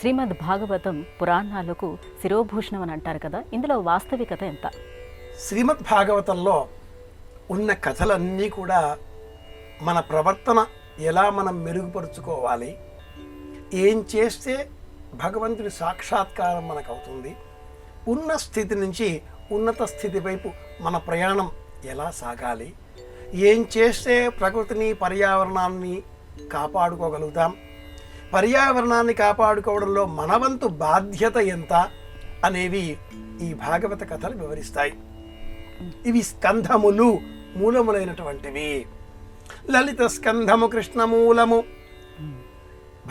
శ్రీమద్ భాగవతం పురాణాలకు శిరోభూషణం అని అంటారు కదా, ఇందులో వాస్తవికత ఎంత? శ్రీమద్ భాగవతంలో ఉన్న కథలన్నీ కూడా మన ప్రవర్తన ఎలా మనం మెరుగుపరుచుకోవాలి, ఏం చేస్తే భగవంతుడి సాక్షాత్కారం మనకు అవుతుంది, ఉన్న స్థితి నుంచి ఉన్నత స్థితి వైపు మన ప్రయాణం ఎలా సాగాలి, ఏం చేస్తే ప్రకృతిని పర్యావరణాన్ని కాపాడుకోగలుగుతాం, పర్యావరణాన్ని కాపాడుకోవడంలో మనవంతు బాధ్యత ఎంత అనేవి ఈ భాగవత కథలు వివరిస్తాయి. ఇవి స్కంధములు, మూలములైనటువంటివి. లలిత స్కంధము కృష్ణమూలము.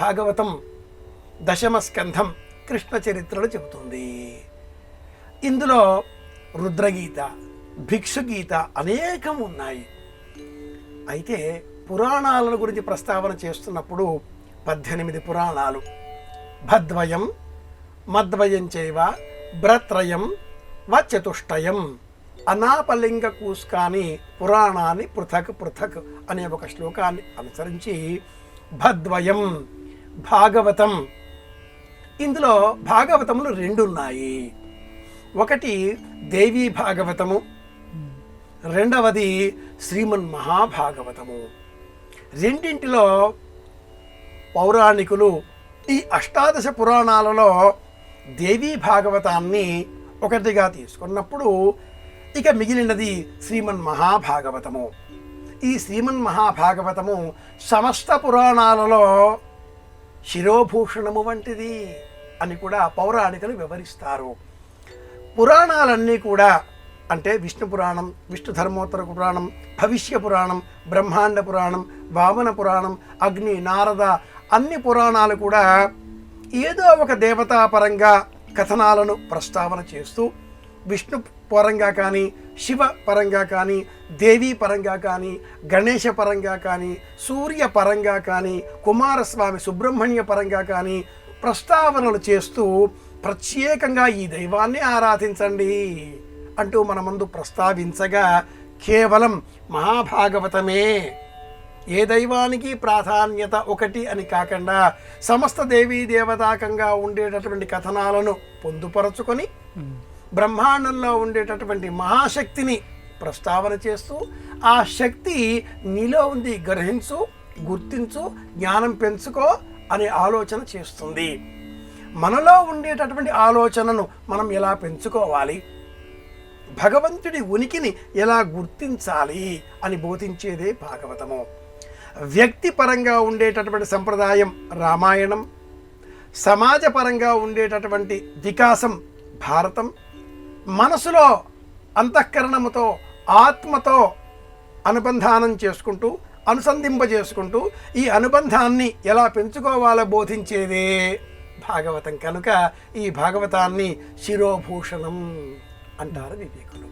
భాగవతం దశమ స్కంధం కృష్ణ చరిత్రను చెబుతుంది. ఇందులో రుద్రగీత, భిక్షుగీత అనేకం ఉన్నాయి. అయితే పురాణాలను గురించి ప్రస్తావన చేస్తున్నప్పుడు 18 పురాణాలు, భద్వయం మద్వయం చైవ భ్రత్రయం చతుష్టయం అనాపలింగ కూస్కాని పురాణాన్ని పృథక్ పృథక్ అనే ఒక శ్లోకాన్ని అనుసరించి భద్వయం భాగవతం. ఇందులో భాగవతములు 2 ఉన్నాయి. ఒకటి దేవీ భాగవతము, రెండవది శ్రీమన్ మహాభాగవతము. రెండింటిలో పౌరాణికులు ఈ 18 పురాణాలలో దేవీ భాగవతాన్ని ఒకటిగా తీసుకున్నప్పుడు ఇక మిగిలినది శ్రీమన్ మహాభాగవతము. ఈ శ్రీమన్ మహాభాగవతము సమస్త పురాణాలలో శిరోభూషణము వంటిది అని కూడా పౌరాణికులు వివరిస్తారు. పురాణాలన్నీ కూడా అంటే విష్ణు పురాణం, విష్ణు ధర్మోత్తర పురాణం, భవిష్య పురాణం, బ్రహ్మాండ పురాణం, వామన పురాణం, అగ్ని, నారద, అన్ని పురాణాలు కూడా ఏదో ఒక దేవతాపరంగా కథనాలను ప్రస్తావన చేస్తూ విష్ణు పరంగా కానీ, శివ పరంగా కానీ, దేవీ పరంగా కానీ, గణేశ పరంగా కానీ, సూర్య పరంగా కానీ, కుమారస్వామి సుబ్రహ్మణ్య పరంగా కానీ ప్రస్తావనలు చేస్తూ ప్రత్యేకంగా ఈ దైవాన్ని ఆరాధించండి అంటూ మన ముందు ప్రస్తావించగా కేవలం మహాభాగవతమే ఏ దైవానికి ప్రాధాన్యత ఒకటి అని కాకుండా సమస్త దేవీ దేవతాకంగా ఉండేటటువంటి కథనాలను పొందుపరచుకొని బ్రహ్మాండంలో ఉండేటటువంటి మహాశక్తిని ప్రస్తావన చేస్తూ ఆ శక్తి నీలో ఉంది, గ్రహించు, గుర్తించు, జ్ఞానం పెంచుకో అనే ఆలోచన చేస్తుంది. మనలో ఉండేటటువంటి ఆలోచనను మనం ఎలా పెంచుకోవాలి, భగవంతుడి ఉనికిని ఎలా గుర్తించాలి అని బోధించేదే భాగవతము. వ్యక్తిపరంగా ఉండేటటువంటి సంప్రదాయం రామాయణం, సమాజపరంగా ఉండేటటువంటి వికాసం భారతం, మనసులో అంతఃకరణముతో ఆత్మతో అనుబంధానం చేసుకుంటూ అనుసంధింపజేసుకుంటూ ఈ అనుబంధాన్ని ఎలా పెంచుకోవాలో బోధించేదే భాగవతం. కనుక ఈ భాగవతాన్ని శిరోభూషణం అంటారు వివేకులు.